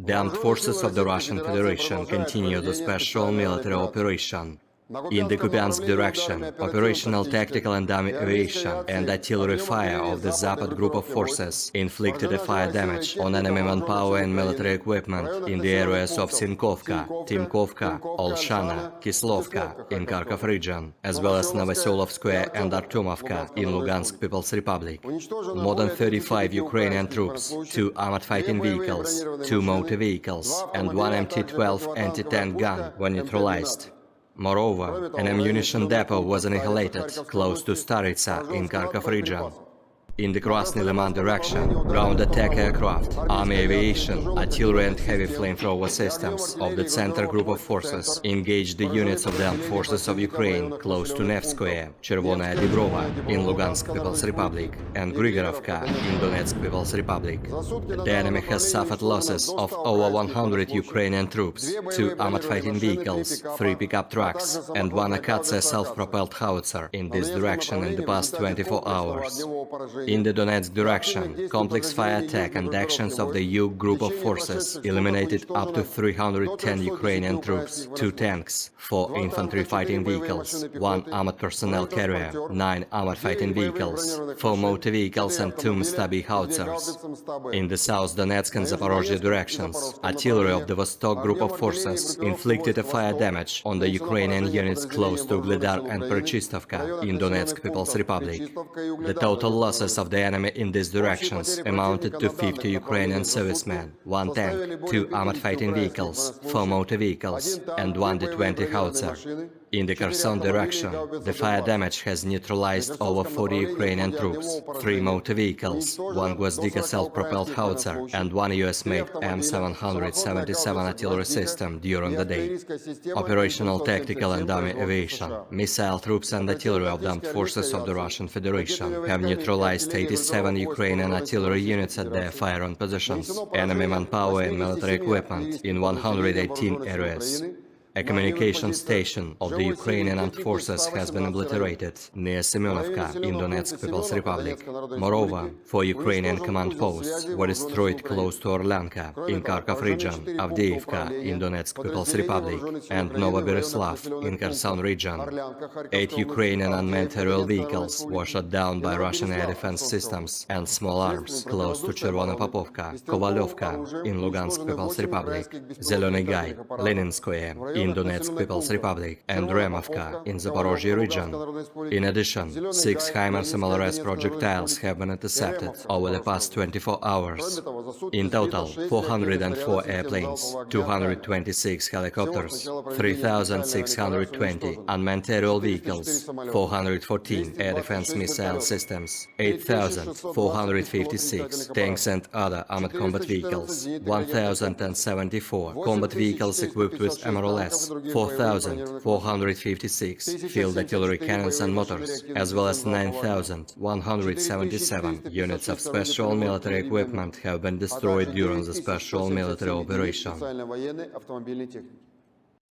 The armed forces of the Russian Federation continue the special military operation. In the Kupiansk direction, operational tactical and army aviation and artillery fire of the Zapad group of forces inflicted a fire damage on enemy manpower and military equipment in the areas of Sinkovka, Timkovka, Olshana, Kislovka in Kharkov region, as well as Novoselovskoye and Artumovka in Lugansk People's Republic. More than 35 Ukrainian troops, 2 armored fighting vehicles, 2 motor vehicles, and 1 MT-12 anti-tank gun were neutralized. Moreover, an ammunition depot was annihilated close to Staritsa in Kharkov region. In the Krasny Liman direction, ground attack aircraft, army aviation, artillery and heavy flamethrower systems of the Center Group of Forces engaged the units of the armed forces of Ukraine close to Nevskoye, Chervonaya Dibrova in Lugansk People's Republic and Grigorovka in Donetsk People's Republic. The enemy has suffered losses of over 100 Ukrainian troops, 2 armored fighting vehicles, 3 pickup trucks and 1 Akatsa self-propelled howitzer in this direction in the past 24 hours. In the Donetsk direction, complex fire attack and actions of the U group of forces eliminated up to 310 Ukrainian troops, 2 tanks, 4 infantry fighting vehicles, 1 armored personnel carrier, 9 armored fighting vehicles, 4 motor vehicles and 2 Mstabi howitzers. In the South Donetsk and Zaporozhye directions, artillery of the Vostok group of forces inflicted a fire damage on the Ukrainian units close to Ugledar and Perchistovka in Donetsk People's Republic. The total losses of the enemy in these directions amounted to 50 Ukrainian servicemen, 1 tank, 2 armored fighting vehicles, 4 motor vehicles, and 1 D-20 howitzer. In the Kherson direction, the fire damage has neutralized over 40 Ukrainian troops, 3 motor vehicles, 1 Gvozdika self-propelled howitzer, and 1 US-made M777 artillery system during the day. Operational tactical and army aviation, missile troops and artillery of the armed forces of the Russian Federation have neutralized 87 Ukrainian artillery units at their firing positions, enemy manpower and military equipment in 118 areas. A communication station of the Ukrainian armed forces has been obliterated near Semyonovka in Donetsk People's Republic. Moreover, 4 Ukrainian command posts were destroyed close to Orlyanka in Kharkov region, Avdiivka in Donetsk People's Republic, and Novoberislav in Kherson region. 8 Ukrainian unmanned aerial vehicles were shot down by Russian air defense systems and small arms close to Chervonopopovka, Kovalyovka in Lugansk People's Republic, Zelený Gай, Leninskoye in Donetsk People's Republic, and Removka in Zaporozhye region. In addition, 6 HIMARS MLRS projectiles have been intercepted over the past 24 hours. In total, 404 airplanes, 226 helicopters, 3,620 unmanned aerial vehicles, 414 air defense missile systems, 8,456 tanks and other armored combat vehicles, 1,074 combat vehicles equipped with MRLS, 4,456 field artillery cannons and motors, as well as 9,177 units of special military equipment have been destroyed during the special military operation.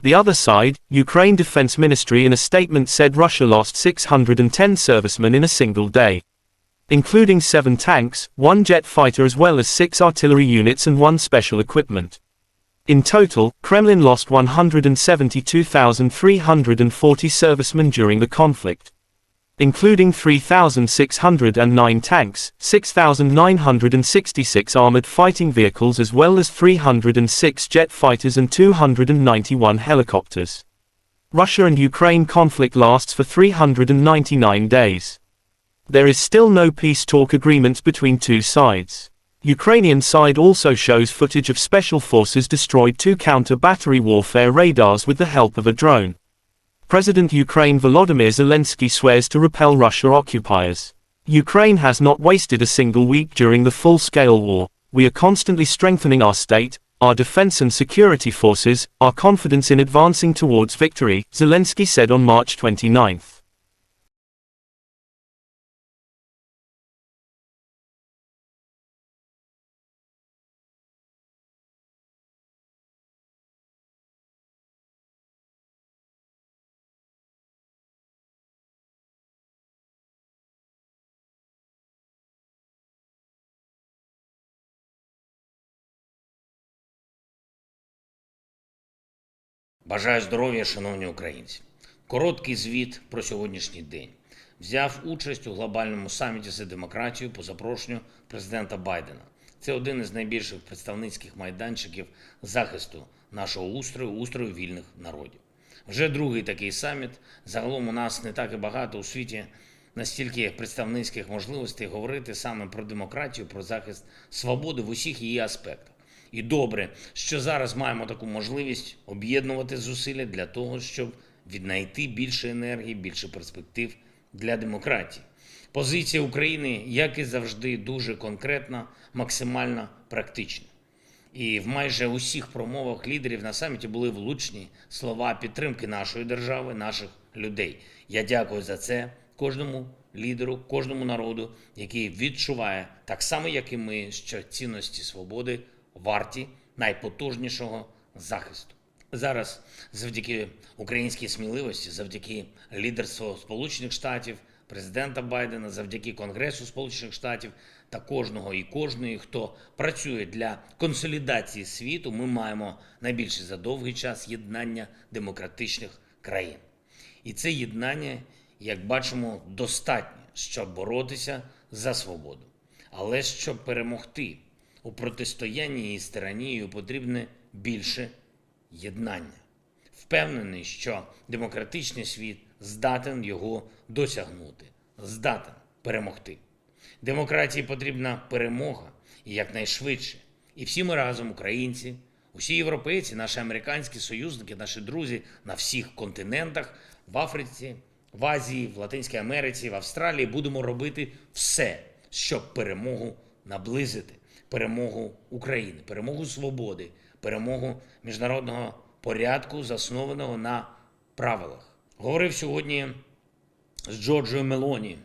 The other side, Ukraine Defense Ministry in a statement said Russia lost 610 servicemen in a single day, including 7 tanks, 1 jet fighter as well as 6 artillery units and 1 special equipment. In total, Kremlin lost 172,340 servicemen during the conflict, including 3,609 tanks, 6,966 armored fighting vehicles as well as 306 jet fighters and 291 helicopters. Russia and Ukraine conflict lasts for 399 days. There is still no peace talk agreements between 2 sides. Ukrainian side also shows footage of special forces destroyed 2 counter-battery warfare radars with the help of a drone. President Ukraine Volodymyr Zelensky swears to repel Russia occupiers. Ukraine has not wasted a single week during the full-scale war. We are constantly strengthening our state, our defense and security forces, our confidence in advancing towards victory, Zelensky said on March 29. Бажаю здоров'я, шановні українці. Короткий звіт про сьогоднішній день. Взяв участь у глобальному саміті за демократію по запрошенню президента Байдена. Це один із найбільших представницьких майданчиків захисту нашого устрою вільних народів. Вже другий такий саміт. Загалом у нас не так і багато у світі настільки представницьких можливостей говорити саме про демократію, про захист свободи в усіх її аспектах. І добре, що зараз маємо таку можливість об'єднувати зусилля для того, щоб віднайти більше енергії, більше перспектив для демократії. Позиція України, як і завжди, дуже конкретна, максимально практична. І в майже усіх промовах лідерів на саміті були влучні слова підтримки нашої держави, наших людей. Я дякую за це кожному лідеру, кожному народу, який відчуває, так само, як і ми, що цінності свободи варті найпотужнішого захисту. Зараз завдяки українській сміливості, завдяки лідерству Сполучених Штатів, президента Байдена, завдяки Конгресу Сполучених Штатів та кожного і кожної, хто працює для консолідації світу, ми маємо найбільше за довгий час єднання демократичних країн. І це єднання, як бачимо, достатньо, щоб боротися за свободу. Але щоб перемогти у протистоянні із тиранією, потрібне більше єднання. Впевнений, що демократичний світ здатен його досягнути, здатен перемогти. Демократії потрібна перемога і якнайшвидше. І всі ми разом, українці, усі європейці, наші американські союзники, наші друзі на всіх континентах, в Африці, в Азії, в Латинській Америці, в Австралії будемо робити все, щоб перемогу наблизити, перемогу України, перемогу свободи, перемогу міжнародного порядку, заснованого на правилах. Говорив сьогодні з Джорджією Мелоні,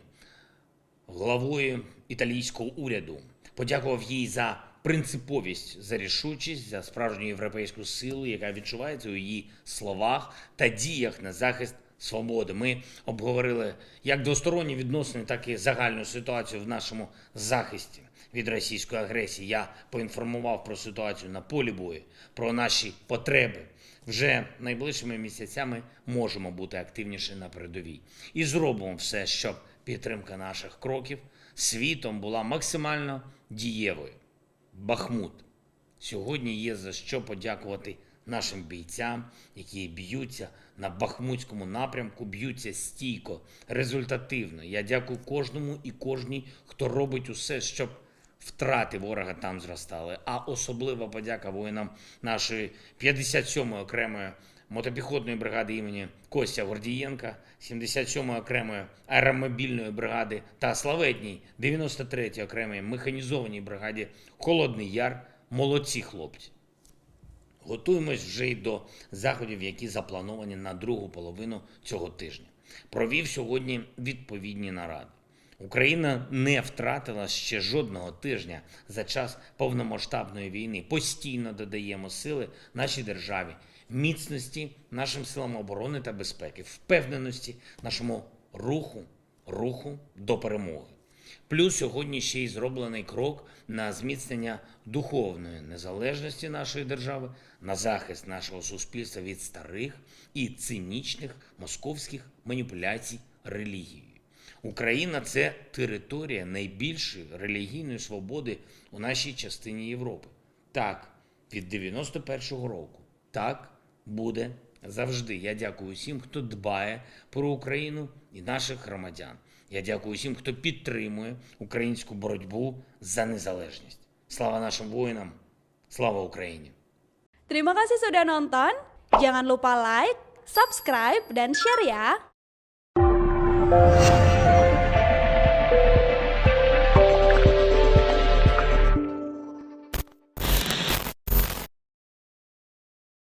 главою італійського уряду. Подякував їй за принциповість, за рішучість, за справжню європейську силу, яка відчувається у її словах та діях на захист свободи. Ми обговорили як двосторонні відносини, так і загальну ситуацію в нашому захисті від російської агресії. Я поінформував про ситуацію на полі бою, про наші потреби. Вже найближчими місяцями можемо бути активніше на передовій. І зробимо все, щоб підтримка наших кроків світом була максимально дієвою. Бахмут. Сьогодні є за що подякувати нашим бійцям, які б'ються на Бахмутському напрямку, б'ються стійко, результативно. Я дякую кожному і кожній, хто робить усе, щоб втрати ворога там зростали. А особлива подяка воїнам нашої 57-ї окремої мотопіхотної бригади імені Костя Гордієнка, 77-ї окремої аеромобільної бригади та славетній 93-й окремої механізованій бригаді Холодний Яр. Молодці хлопці. Готуємось вже й до заходів, які заплановані на другу половину цього тижня. Провів сьогодні відповідні наради. Україна не втратила ще жодного тижня за час повномасштабної війни. Постійно додаємо сили нашій державі, міцності нашим силам оборони та безпеки, впевненості нашому руху до перемоги. Плюс сьогодні ще й зроблений крок на зміцнення духовної незалежності нашої держави, на захист нашого суспільства від старих і цинічних московських маніпуляцій релігією. Україна – це територія найбільшої релігійної свободи у нашій частині Європи. Так, від 91-го року. Так буде завжди. Я дякую всім, хто дбає про Україну і наших громадян. Я дякую всім, хто підтримує українську боротьбу за незалежність. Слава нашим воїнам! Слава Україні! Terima kasih sudah nonton. Jangan lupa like, subscribe, dan share ya.